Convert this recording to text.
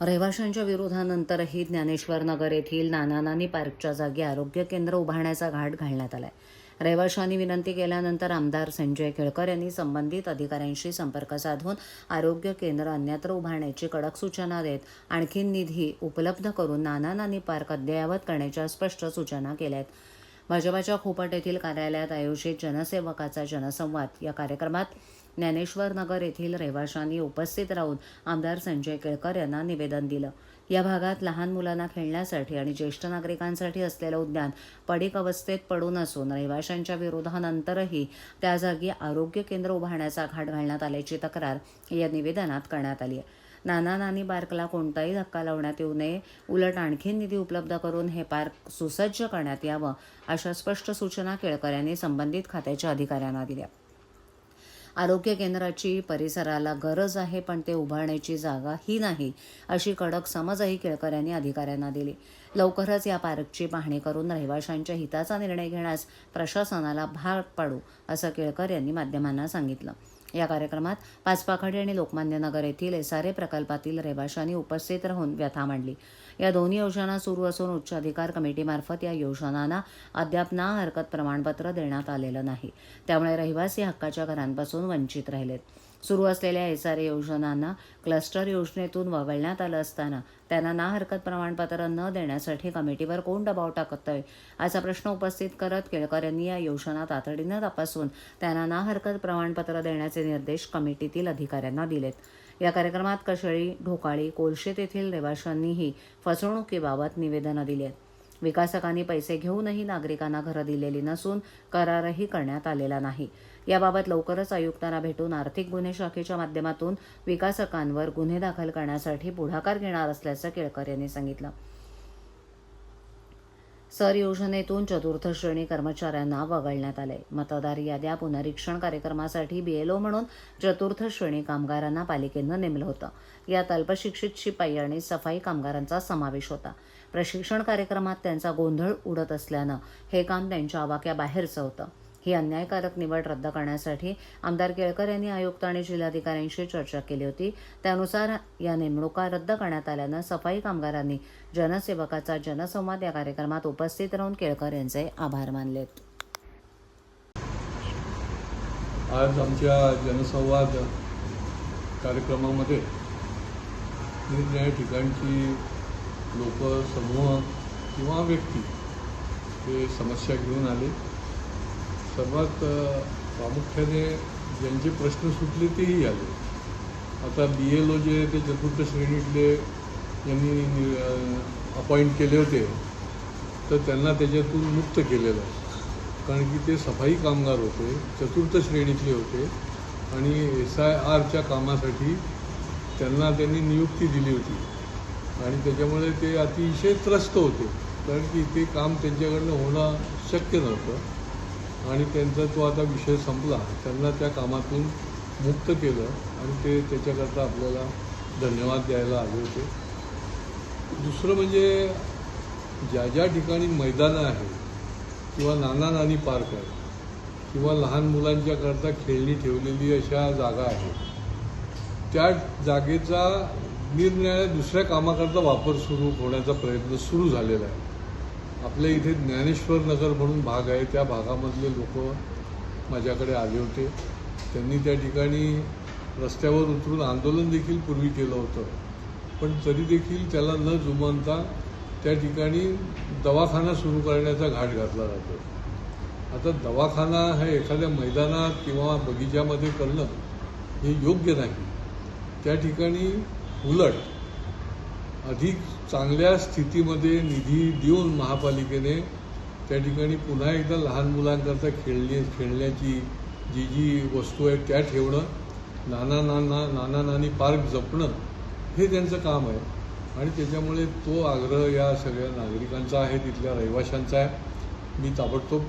रहिवाशांच्या विरोधानंतरही ज्ञानेश्वर नगर येथील नाना नानी पार्कच्या जागी आरोग्य केंद्र उभारण्याचा घाट घालण्यात आलाय. रहिवाशांनी विनंती केल्यानंतर आमदार संजय केळकर यांनी संबंधित अधिकाऱ्यांशी संपर्क साधून आरोग्य केंद्र अन्यत्र उभारण्याची कडक सूचना देत आणखी निधी उपलब्ध करून नाना नानी पार्क अद्ययावत करण्याच्या स्पष्ट सूचना केल्या आहेत. भाजपाच्या खोपट येथील कार्यालयात आयोजित जनसेवकाचा जनसंवाद या कार्यक्रमात ज्ञानेश्वर नगर येथील रहिवाशांनी उपस्थित राहून आमदार संजय केळकर यांना निवेदन दिलं. या भागात लहान मुलांना खेळण्यासाठी आणि ज्येष्ठ नागरिकांसाठी असलेलं उद्यान पडीक अवस्थेत पडून असून रहिवाशांच्या विरोधानंतरही त्या जागी आरोग्य केंद्र उभारण्याचा घाट घालण्यात आल्याची तक्रार या निवेदनात करण्यात आली आहे. नाना नानी पार्कला कोणताही धक्का लावण्यात येऊ नये, उलट आणखी निधी उपलब्ध करून हे पार्क सुसज्ज करण्यात यावं, अशा स्पष्ट सूचना केळकर यांनी संबंधित खात्याच्या अधिकाऱ्यांना दिल्या. आरोग्य केंद्राची परिसराला गरज आहे, पण ते उभारण्याची जागा ही नाही, अशी कडक समजही केळकर यांनी अधिकाऱ्यांना दिली. लवकरच या पार्कची पाहणी करून रहिवाशांच्या हिताचा निर्णय घेण्यास प्रशासनाला भाग पाडू, असं केळकर यांनी माध्यमांना सांगितलं. या कार्यक्रमात पाचपाखडी आणि लोकमान्य नगर येथील SRA प्रकल्पातील रहिवाशांनी उपस्थित राहून व्यथा मांडली. या दोन्ही योजना सुरू असून उच्च अधिकार कमिटीमार्फत या योजनांना अद्याप ना हरकत प्रमाणपत्र देण्यात आलेलं नाही. त्यामुळे रहिवासी हक्काच्या घरांपासून वंचित राहिलेत. सुरू असलेल्या SRA योजनांना क्लस्टर योजनेतून वगळण्यात आलं असताना त्यांना ना हरकत प्रमाणपत्र न देण्यासाठी कमिटीवर कोण दबाव टाकत आहे, असा प्रश्न उपस्थित करत केळकर यांनी या योजना तातडीनं तपासून त्यांना ना हरकत प्रमाणपत्र देण्याचे निर्देश कमिटीतील अधिकाऱ्यांना दिलेत. या कार्यक्रमात कशेळी, ढोकाळी, कोलशेत येथील रहिवाशांनीही फसवणुकीबाबत निवेदनं दिली आहेत. विकासकांनी पैसे घेऊनही नागरिकांना घरं दिलेली नसून करारही करण्यात आलेला नाही. याबाबत लवकरच आयुक्तांना भेटून आर्थिक गुन्हे शाखेच्या माध्यमातून विकासकांवर गुन्हे दाखल करण्यासाठी पुढाकार घेणार असल्याचं केळकर यांनी सांगितलं. सर योजनेतून चतुर्थ श्रेणी कर्मचाऱ्यांना वगळण्यात आले. मतदार याद्या पुनरीक्षण कार्यक्रमासाठी BLO म्हणून चतुर्थ श्रेणी कामगारांना पालिकेनं नेमलं होतं. यात अल्पशिक्षित शिपाई आणि सफाई कामगारांचा समावेश होता. प्रशिक्षण कार्यक्रमात त्यांचा गोंधळ उडत असल्यानं हे काम त्यांच्या आवाक्याबाहेरचं होतं. ही अन्यायकारक निवड रद्द करण्यासाठी आमदार केळकर यांनी आयुक्त आणि जिल्हाधिकाऱ्यांशी चर्चा केली होती. त्यानुसार या नेमणुका रद्द करण्यात आल्यानं सफाई कामगारांनी जनसेवकाचा जनसंवाद या कार्यक्रमात उपस्थित राहून केळकर यांचे आभार मानलेत. आज आमच्या जनसंवाद कार्यक्रमामध्ये निरनिराळ्या ठिकाणची लोक, समूह किंवा व्यक्ती हे समस्या घेऊन आले. सर्वात प्रामुख्याने ज्यांचे प्रश्न सुटले तेही आले. आता BLO जे ते चतुर्थ श्रेणीतले यांनी अपॉइंट केले होते, तर त्यांना त्याच्यातून मुक्त केलेलं आहे. कारण की ते सफाई कामगार होते, चतुर्थ श्रेणीतले होते आणि SIRच्या कामासाठी त्यांनी नियुक्ती दिली होती आणि त्याच्यामुळे ते अतिशय त्रस्त होते. कारण की ते काम त्यांच्याकडनं होणं शक्य नव्हतं आणि त्यांचा तो आता विषय संपला. त्यांना त्या कामातून मुक्त केलं आणि ते त्याच्याकरता आपल्याला धन्यवाद द्यायला आले होते. दुसरं म्हणजे ज्या ज्या ठिकाणी मैदानं आहेत किंवा नाना नानी पार्क आहे किंवा लहान मुलांच्याकरता खेळणी ठेवलेली अशा जागा आहेत, त्या जागेचा निरनिराळ्या दुसऱ्या कामाकरता वापर सुरू होण्याचा प्रयत्न सुरू झालेला आहे. आपल्या इथे ज्ञानेश्वर नगर म्हणून भाग आहे, त्या भागामधले लोक माझ्याकडे आले होते. त्यांनी त्या ठिकाणी रस्त्यावर उतरून आंदोलन देखील पूर्वी केलं होतं, पण तरी देखील त्याला न जुमानता त्या ठिकाणी दवाखाना सुरू करण्याचा घाट घातला जातो. आता दवाखाना हे एखाद्या मैदानात किंवा बगीच्यामध्ये करणं हे योग्य नाही. त्या ठिकाणी उलट अधिक चांगल्या स्थितीमध्ये निधी देऊन महापालिकेने त्या ठिकाणी पुन्हा एकदा लहान मुलांकरता खेळण्याची जी वस्तू आहे त्या ठेवणं, नाना नानी पार्क जपणं हे त्यांचं काम आहे. आणि त्याच्यामुळे तो आग्रह या सगळ्या नागरिकांचा आहे, तिथल्या रहिवाशांचा आहे. मी ताबडतोब